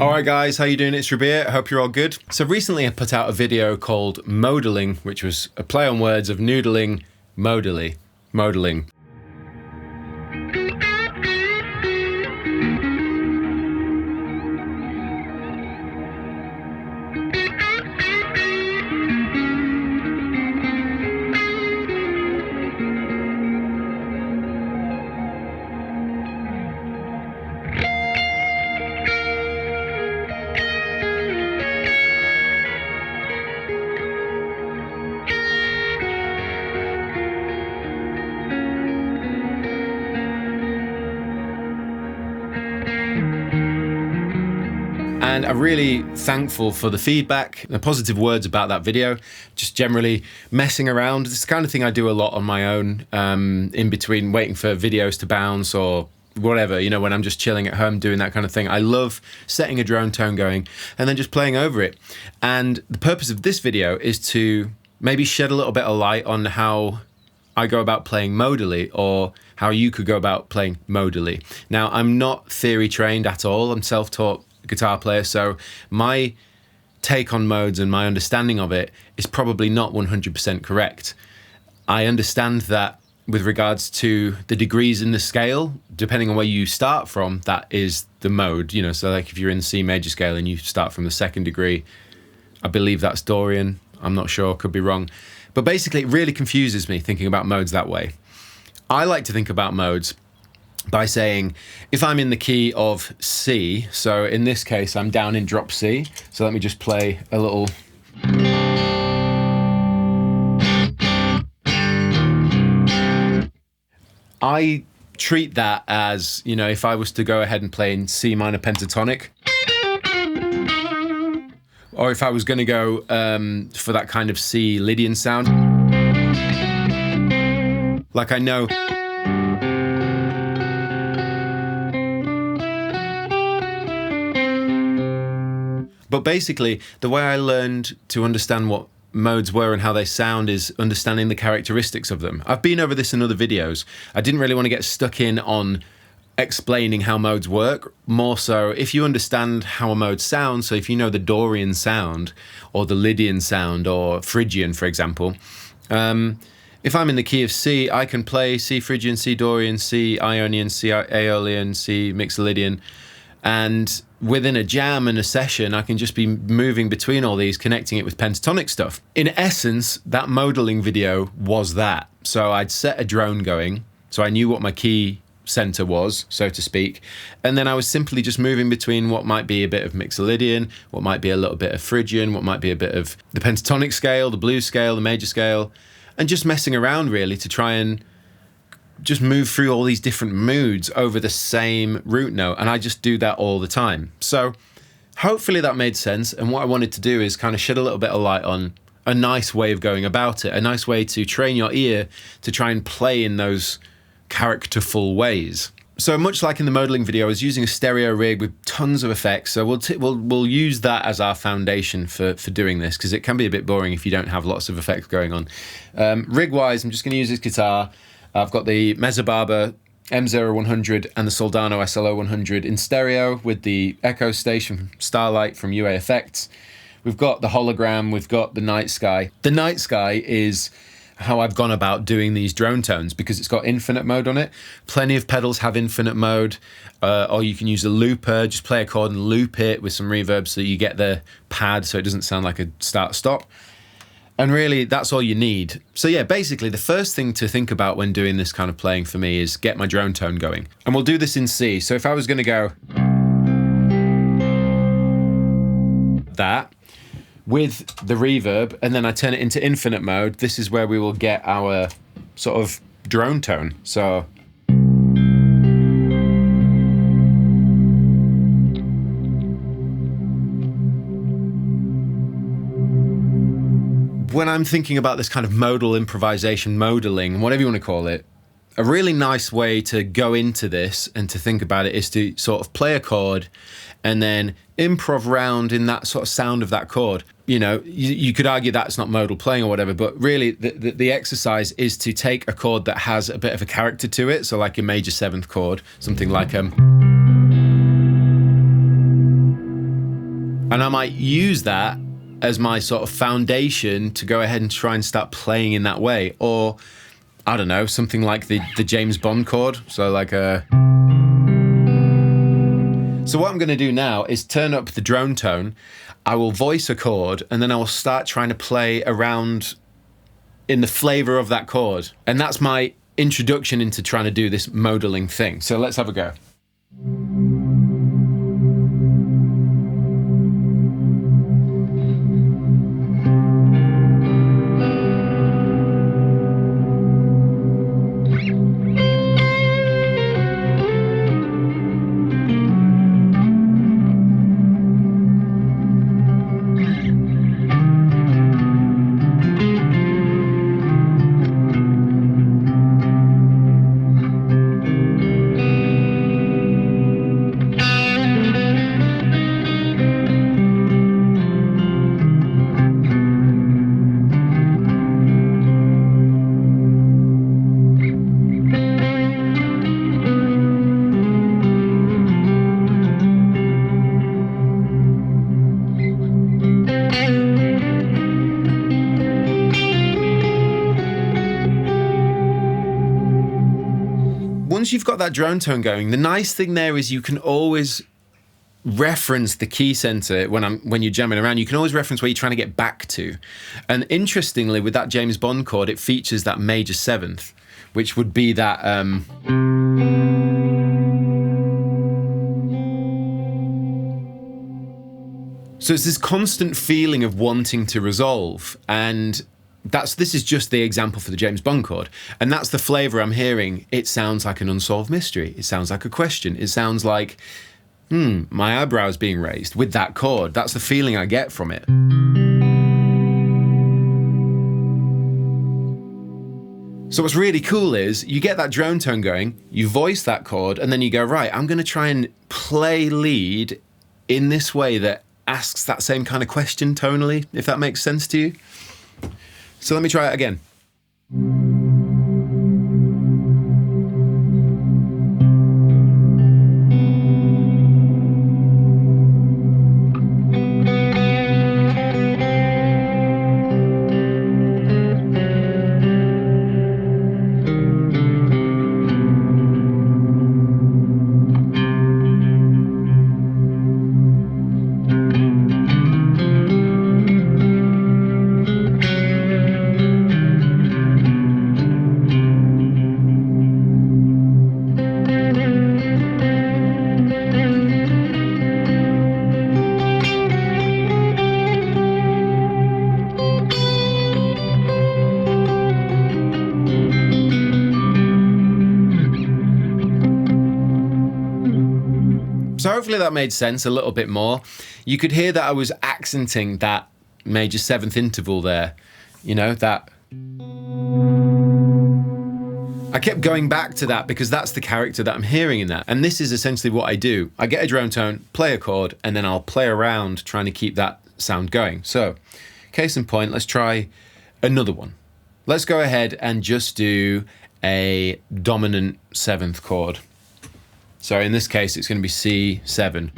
Alright guys, how you doing? It's Rabea, I hope you're all good. So recently I put out a video called Modalling, which was a play on words of noodling, modelling. And I'm really thankful for the feedback, the positive words about that video, just generally messing around. It's the kind of thing I do a lot on my own, in between waiting for videos to bounce or whatever, you know, when I'm just chilling at home doing that kind of thing. I love setting a drone tone going and then just playing over it. And the purpose of this video is to maybe shed a little bit of light on how I go about playing modally, or how you could go about playing modally. Now, I'm not theory trained at all. I'm self-taught guitar player, so my take on modes and my understanding of it is probably not 100% correct. I understand that with regards to the degrees in the scale, depending on where you start from, that is the mode, you know. So like if you're in the C major scale and you start from the second degree, I believe that's Dorian, I'm not sure, could be wrong, but basically it really confuses me thinking about modes that way. I like to think about modes by saying, if I'm in the key of C, so in this case I'm down in drop C, so let me just play a little. I treat that as, you know, if I was to go ahead and play in C minor pentatonic, or if I was going to go for that kind of C Lydian sound, like I know but basically, the way I learned to understand what modes were and how they sound is understanding the characteristics of them. I've been over this in other videos. I didn't really want to get stuck in on explaining how modes work. More so, if you understand how a mode sounds, so if you know the Dorian sound, or the Lydian sound, or Phrygian, for example, if I'm in the key of C, I can play C Phrygian, C Dorian, C Ionian, C Aeolian, C Mixolydian, and within a jam and a session, I can just be moving between all these, connecting it with pentatonic stuff. In essence, that modelling video was that. So I'd set a drone going, so I knew what my key center was, so to speak, and then I was simply just moving between what might be a bit of Mixolydian, what might be a little bit of Phrygian, what might be a bit of the pentatonic scale, the blues scale, the major scale, and just messing around really to try and just move through all these different moods over the same root note, and I just do that all the time. So hopefully that made sense, and what I wanted to do is kind of shed a little bit of light on a nice way of going about it, a nice way to train your ear to try and play in those characterful ways. So much like in the modelling video, I was using a stereo rig with tons of effects, so we'll use that as our foundation for doing this, because it can be a bit boring if you don't have lots of effects going on. Rig-wise, I'm just going to use this guitar. I've got the Massaad M0100 and the Soldano SLO100 in stereo with the Echo Station from Starlight from UA Effects. We've got the hologram, we've got the night sky. The night sky is how I've gone about doing these drone tones because it's got infinite mode on it. Plenty of pedals have infinite mode, or you can use a looper, just play a chord and loop it with some reverb so you get the pad so it doesn't sound like a start-stop. And really, that's all you need. So yeah, basically, the first thing to think about when doing this kind of playing for me is get my drone tone going. And we'll do this in C. So if I was going to go that with the reverb, and then I turn it into infinite mode, this is where we will get our sort of drone tone. So when I'm thinking about this kind of modal improvisation, modelling, whatever you want to call it, a really nice way to go into this and to think about it is to sort of play a chord and then improv round in that sort of sound of that chord. You know, you could argue that's not modal playing or whatever, but really the exercise is to take a chord that has a bit of a character to it. So like a major seventh chord, something like And I might use that as my sort of foundation to go ahead and try and start playing in that way. Or, I don't know, something like the James Bond chord. So like a... So what I'm going to do now is turn up the drone tone. I will voice a chord, and then I will start trying to play around in the flavor of that chord. And that's my introduction into trying to do this modaling thing. So let's have a go. Once you've got that drone tone going, the nice thing there is you can always reference the key center when you're jamming around. You can always reference where you're trying to get back to. And interestingly, with that James Bond chord, it features that major seventh, which would be that... So it's this constant feeling of wanting to resolve, and this is just the example for the James Bond chord, and that's the flavor I'm hearing. It sounds like an unsolved mystery. It sounds like a question. It sounds like, my eyebrows being raised with that chord. That's the feeling I get from it. So what's really cool is you get that drone tone going, you voice that chord, and then you go, right, I'm going to try and play lead in this way that asks that same kind of question tonally, if that makes sense to you. So let me try it again. So hopefully that made sense a little bit more. You could hear that I was accenting that major seventh interval there, you know, that. I kept going back to that because that's the character that I'm hearing in that. And this is essentially what I do. I get a drone tone, play a chord, and then I'll play around trying to keep that sound going. So, case in point, let's try another one. Let's go ahead and just do a dominant seventh chord. So in this case, it's going to be C7.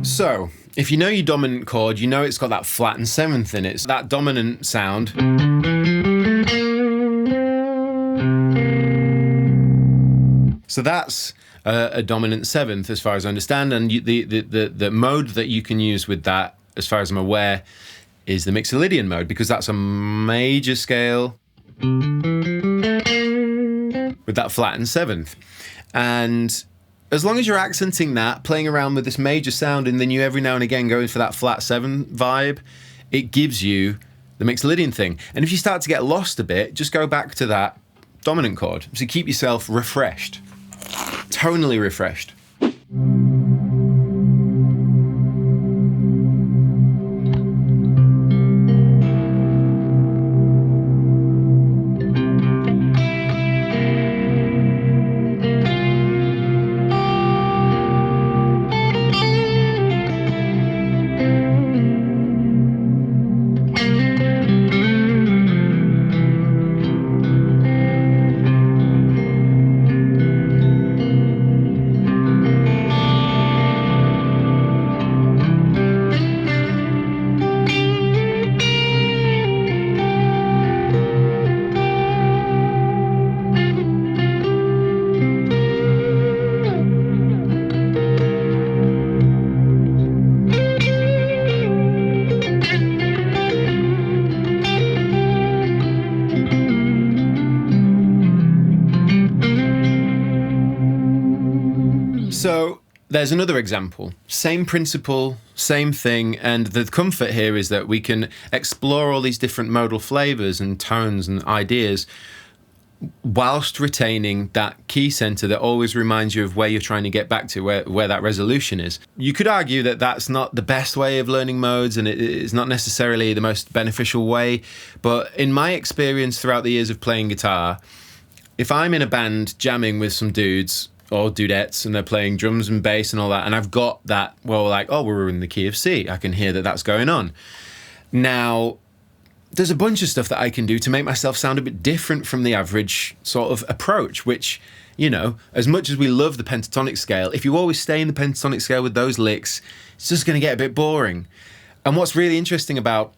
So, if you know your dominant chord, you know it's got that flattened seventh in it. It's that dominant sound. So that's a dominant seventh as far as I understand, and the mode that you can use with that as far as I'm aware, is the Mixolydian mode, because that's a major scale with that flattened seventh. And as long as you're accenting that, playing around with this major sound, and then you every now and again going for that flat seven vibe, it gives you the Mixolydian thing. And if you start to get lost a bit, just go back to that dominant chord. So keep yourself refreshed, tonally refreshed. So there's another example, same principle, same thing, and the comfort here is that we can explore all these different modal flavors and tones and ideas whilst retaining that key center that always reminds you of where you're trying to get back to, where that resolution is. You could argue that that's not the best way of learning modes, and it is not necessarily the most beneficial way, but in my experience throughout the years of playing guitar, if I'm in a band jamming with some dudes or dudettes and they're playing drums and bass and all that, and I've got that, well, like, oh, we're in the key of C, I can hear that that's going on. Now, there's a bunch of stuff that I can do to make myself sound a bit different from the average sort of approach, which, you know, as much as we love the pentatonic scale, if you always stay in the pentatonic scale with those licks, it's just going to get a bit boring. And what's really interesting about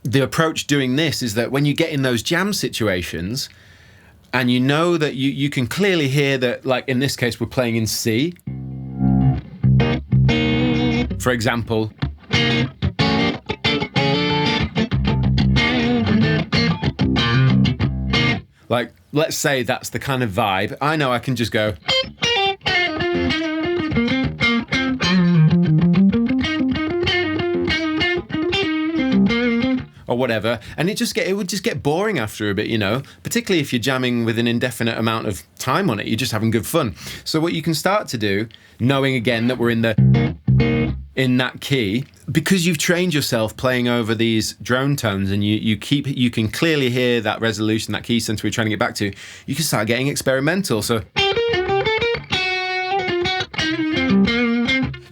the approach doing this is that when you get in those jam situations, and you know that you can clearly hear that, like in this case, we're playing in C, for example. Like, let's say that's the kind of vibe. I know I can just go. Or whatever, and it would just get boring after a bit, you know, particularly if you're jamming with an indefinite amount of time on it, you're just having good fun. So what you can start to do, knowing again that we're in that key, because you've trained yourself playing over these drone tones, and you can clearly hear that resolution, that key center we're trying to get back to, you can start getting experimental. So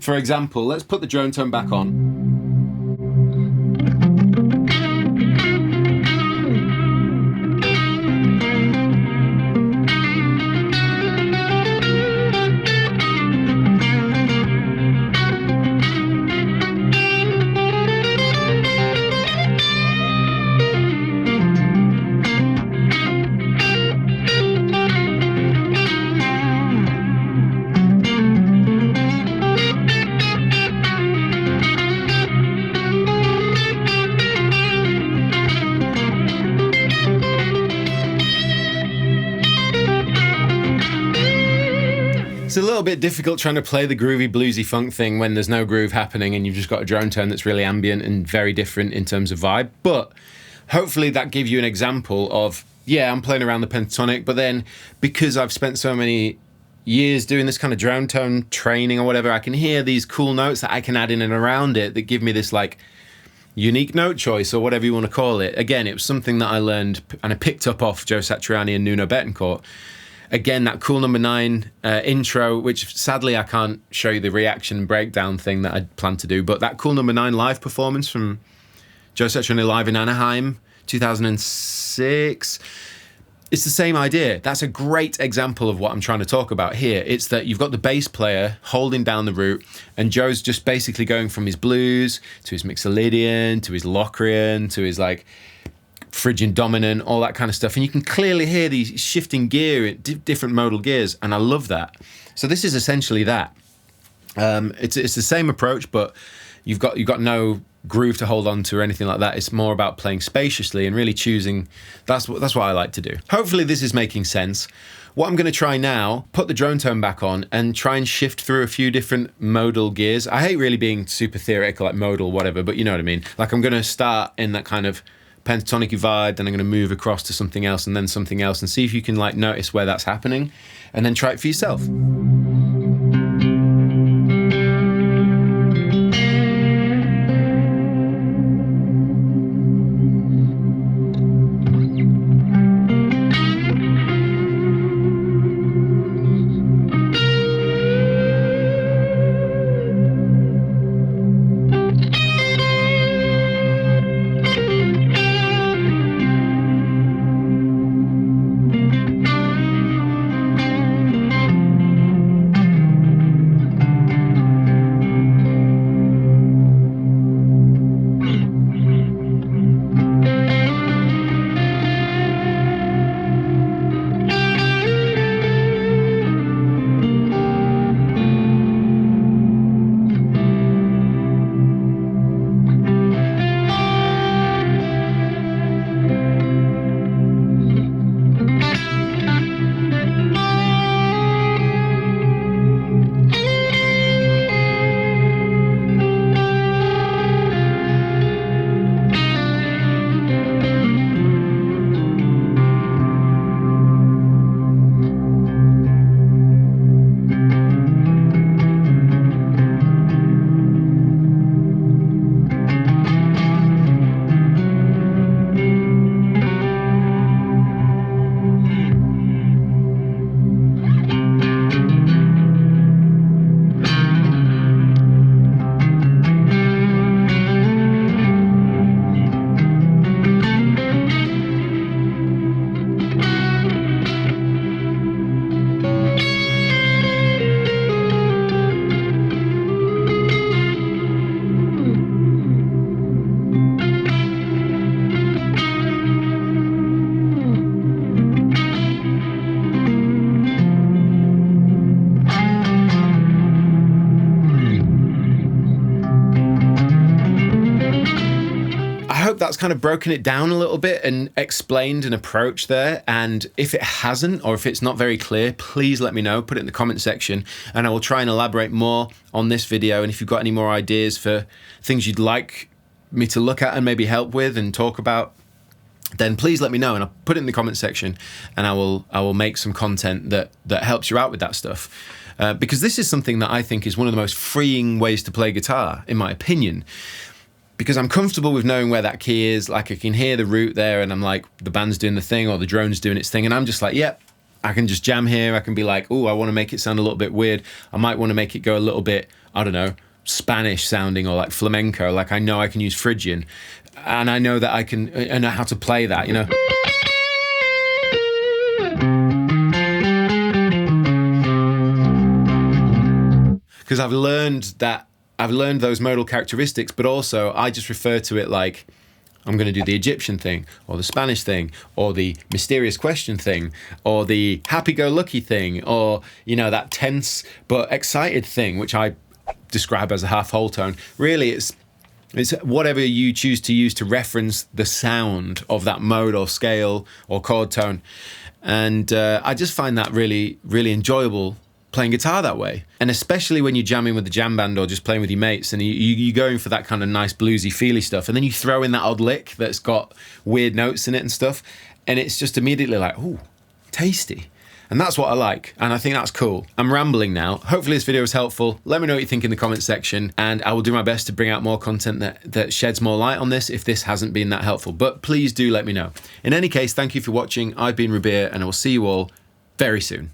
for example, let's put the drone tone back on. It's a little bit difficult trying to play the groovy bluesy funk thing when there's no groove happening and you've just got a drone tone that's really ambient and very different in terms of vibe. But hopefully that gives you an example of, yeah, I'm playing around the pentatonic, but then because I've spent so many years doing this kind of drone tone training or whatever, I can hear these cool notes that I can add in and around it that give me this like unique note choice or whatever you want to call it. Again, it was something that I learned and I picked up off Joe Satriani and Nuno Betancourt. Again, that Cool Number 9 intro, which sadly I can't show you the reaction breakdown thing that I'd planned to do, but that Cool Number 9 live performance from Joe Satriani live in Anaheim, 2006, it's the same idea. That's a great example of what I'm trying to talk about here. It's that you've got the bass player holding down the root, and Joe's just basically going from his blues to his Mixolydian to his Locrian to his like Phrygian dominant, all that kind of stuff. And you can clearly hear these shifting gear, different modal gears, and I love that. So this is essentially that. It's the same approach, but you've got no groove to hold on to or anything like that. It's more about playing spaciously and really choosing. That's what I like to do. Hopefully this is making sense. What I'm going to try now, put the drone tone back on and try and shift through a few different modal gears. I hate really being super theoretical, like modal, whatever, but you know what I mean. Like I'm going to start in that kind of pentatonic vibe, then I'm going to move across to something else and then something else, and see if you can like notice where that's happening, and then try it for yourself. hope that's kind of broken it down a little bit and explained an approach there. And if it hasn't, or if it's not very clear, please let me know, put it in the comment section, and I will try and elaborate more on this video. And if you've got any more ideas for things you'd like me to look at and maybe help with and talk about, then please let me know, and I'll put it in the comment section, and I will make some content that helps you out with that stuff. Because this is something that I think is one of the most freeing ways to play guitar, in my opinion. Because I'm comfortable with knowing where that key is. Like, I can hear the root there, and I'm like, the band's doing the thing, or the drone's doing its thing, and I'm just like, yep, I can just jam here. I can be like, oh, I want to make it sound a little bit weird. I might want to make it go a little bit, I don't know, Spanish sounding, or like flamenco. Like, I know I can use Phrygian, and I know that I know how to play that, you know. Because I've learned those modal characteristics, but also I just refer to it like I'm going to do the Egyptian thing, or the Spanish thing, or the mysterious question thing, or the happy-go-lucky thing, or, you know, that tense but excited thing, which I describe as a half whole tone. Really, it's whatever you choose to use to reference the sound of that mode or scale or chord tone. And I just find that really, really enjoyable playing guitar that way. And especially when you're jamming with the jam band or just playing with your mates, and you're going for that kind of nice bluesy feely stuff, and then you throw in that odd lick that's got weird notes in it and stuff, and it's just immediately like, ooh, tasty. And that's what I like, and I think that's cool. I'm rambling now. Hopefully this video was helpful. Let me know what you think in the comment section, and I will do my best to bring out more content that sheds more light on this if this hasn't been that helpful. But please do let me know. In any case, thank you for watching. I've been Rabea, and I will see you all very soon.